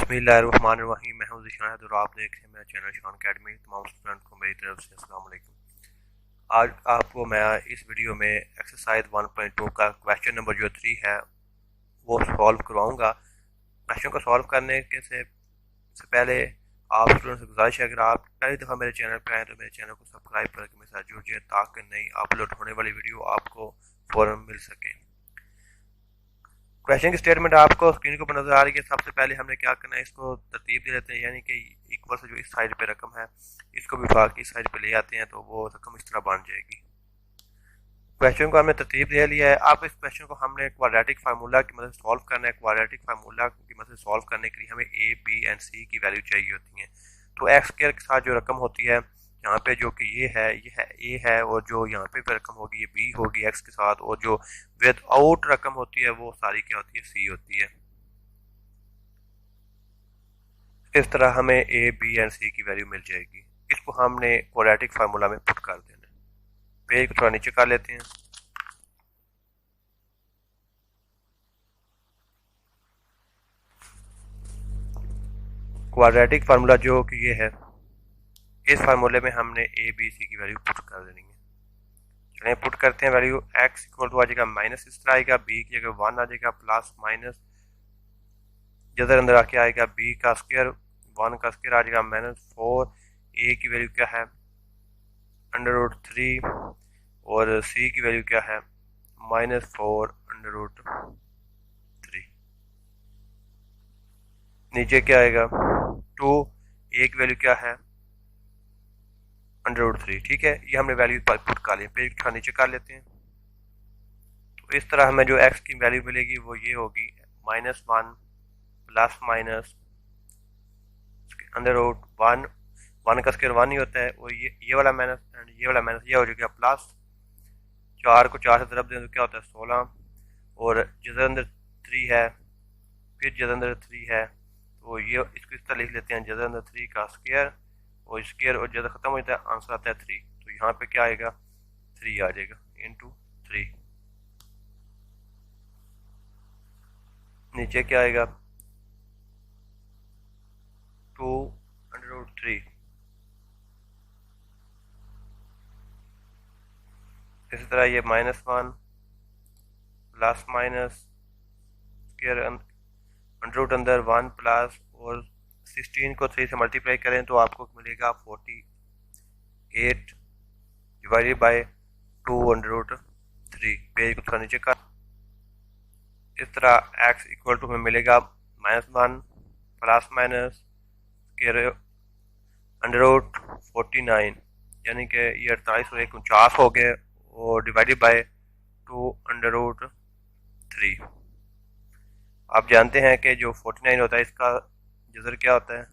बिस्मिल्लाहिर्रहमानिर्रहीम। मैं हूं ज़िशान है और आप देख रहे हैं मेरा चैनल शान अकेडमी। तमाम स्टूडेंट को मेरी तरफ से अस्सलाम वालेकुम। आज आपको मैं इस वीडियो में एक्सरसाइज 1.2 का क्वेश्चन नंबर जो 3 है वो सॉल्व करवाऊंगा। क्वेश्चन को सॉल्व करने के से पहले आप स्टूडेंट से गुजारिश है, अगर आप पहली दफ़ा मेरे चैनल पर आए तो मेरे चैनल को सब्सक्राइब करके मेरे साथ जुड़ जाए ताकि नई अपलोड होने वाली वीडियो आपको फ़ौरन मिल सके। क्वेश्चन की स्टेटमेंट आपको स्क्रीन के ऊपर नजर आ रही है। सबसे पहले हमने क्या करना है, इसको तरतीब दे देते हैं, यानी कि इक्वल से जो इस साइड पे रकम है इसको भी भाग की इस साइड पे ले आते हैं तो वो रकम इस तरह बन जाएगी। क्वेश्चन को हमने तरतीब दे लिया है। अब इस क्वेश्चन को हमने क्वाड्रेटिक फार्मूला की मदद से सॉल्व करना है। क्वाड्रेटिक फार्मूला की मदद से सॉल्व करने के लिए हमें ए बी एंड सी की वैल्यू चाहिए होती है। तो एक्स स्क्वायर के साथ जो रकम होती है यहाँ पे, जो कि ये है ए है, और जो यहाँ पे रकम होगी ये बी होगी एक्स के साथ, और जो विद आउट रकम होती है वो सारी क्या होती है, सी होती है। इस तरह हमें ए बी एंड सी की वैल्यू मिल जाएगी। इसको हमने क्वाड्रेटिक फार्मूला में पुट कर देना है। पेज को थोड़ा नीचे कर लेते हैं। क्वाड्रेटिक फार्मूला जो कि ये है, इस फार्मूले में हमने ए बी सी की वैल्यू पुट कर देनी है। चलिए पुट करते हैं। वैल्यू एक्स इक्वल टू आ जाएगा माइनस, इस तरह आएगा, बी की जगह 1 आ जाएगा, प्लस माइनस जिधर अंदर आके आएगा बी का स्क्वायर, 1 का स्क्वायर आ जाएगा -4। ए की वैल्यू क्या है, √3, और सी की वैल्यू क्या है, -4√3। नीचे क्या आएगा 2, ए की वैल्यू क्या है √3। ठीक है, ये हमने वैल्यू पुट कर ली। पेज का नीचे कर लेते हैं। तो इस तरह हमें जो एक्स की वैल्यू मिलेगी वो ये होगी -1 प्लस माइनस √1, 1 का स्क्वायर 1 ही होता है, और ये वाला माइनस एंड ये वाला माइनस, ये हो जाएगा प्लस। 4 को 4 से ज़रब दें तो क्या होता है 16, और जिधर अंदर 3 है, फिर जिधर अंदर 3 है तो ये इसको इस तरह लिख लेते हैं, जिधर अंदर 3 का स्क्वायर और स्क्वायर, और जिधर ख़त्म हो जाता है आंसर आता है 3, तो यहाँ पे क्या आएगा 3 आ जाएगा इंटू 3। नीचे क्या आएगा 2√3। इसी तरह ये -1 प्लस माइनस स्क्वायर अंडर अंदर 1 प्लस, और 16 को 3 से मल्टीप्लाई करें तो आपको मिलेगा 48 डिवाइडेड बाय 2√3। पेज को थोड़ा नीचे कर। इस तरह x इक्वल टू हमें मिलेगा -1 प्लस माइनस स्क्वायर √49, यानी कि ये 48 और 49 हो गए, और डिवाइडेड बाय 2√3। आप जानते हैं कि जो 49 होता है इसका जज़र क्या होता है,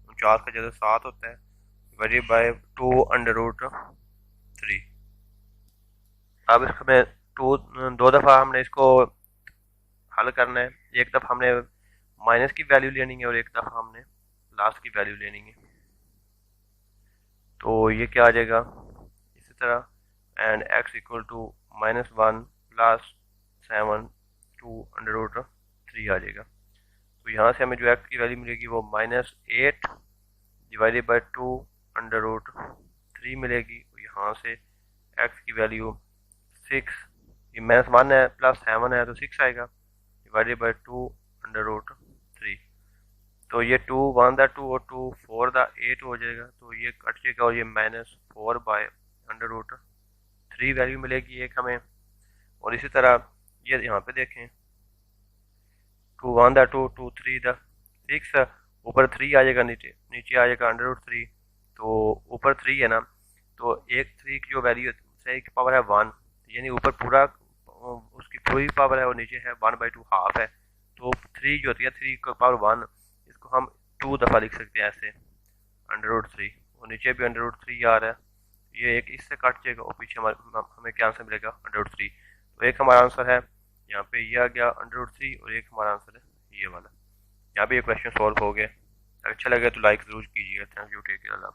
49 का जज़र 7 होता है, डिवाइडेड बाय 2√3। अब इसमें दो दफ़ा हमने इसको हल करना है। एक दफ़ा हमने माइनस की वैल्यू लेनी है और एक दफ़ा हमने प्लस की वैल्यू लेनी है। तो ये क्या आ जाएगा इसी तरह, and x equal to -1 plus 7 2√3 आ जाएगा। तो यहाँ से हमें जो x की वैल्यू मिलेगी वो -8 डिवाइडेड बाय 2√3 मिलेगी। तो यहाँ से x की वैल्यू 6, ये -1 है प्लस 7 है तो 6 आएगा, डिवाइडेड बाय 2√3। तो ये 2 1 दा 2 और 2 4 दा 8 हो जाएगा, तो ये कट जाएगा, और ये -4 बाय √3 वैल्यू मिलेगी एक हमें। और इसी तरह ये यहाँ पे देखें 2 1 दा 2 2 3 दा 6, ऊपर 3 आ जाएगा, नीचे आ जाएगा √3। तो ऊपर 3 है ना, तो एक 3 की जो वैल्यू है की पावर है 1, यानी ऊपर पूरा उसकी पूरी पावर है और नीचे है 1/2 हाफ है। तो 3 जो होती है 3 की पावर 1, इसको हम 2 दफ़ा लिख सकते हैं ऐसे √3, और नीचे भी √3 आ रहा है, ये एक इससे कट जाएगा और पीछे हमें क्या आंसर मिलेगा √3। तो एक हमारा आंसर है यहाँ पे ये आ गया √3, और एक हमारा आंसर है ये वाला। यहाँ पे ये क्वेश्चन सॉल्व हो गया। अच्छा लगे तो लाइक ज़रूर कीजिएगा। Thank you, take care, Allah.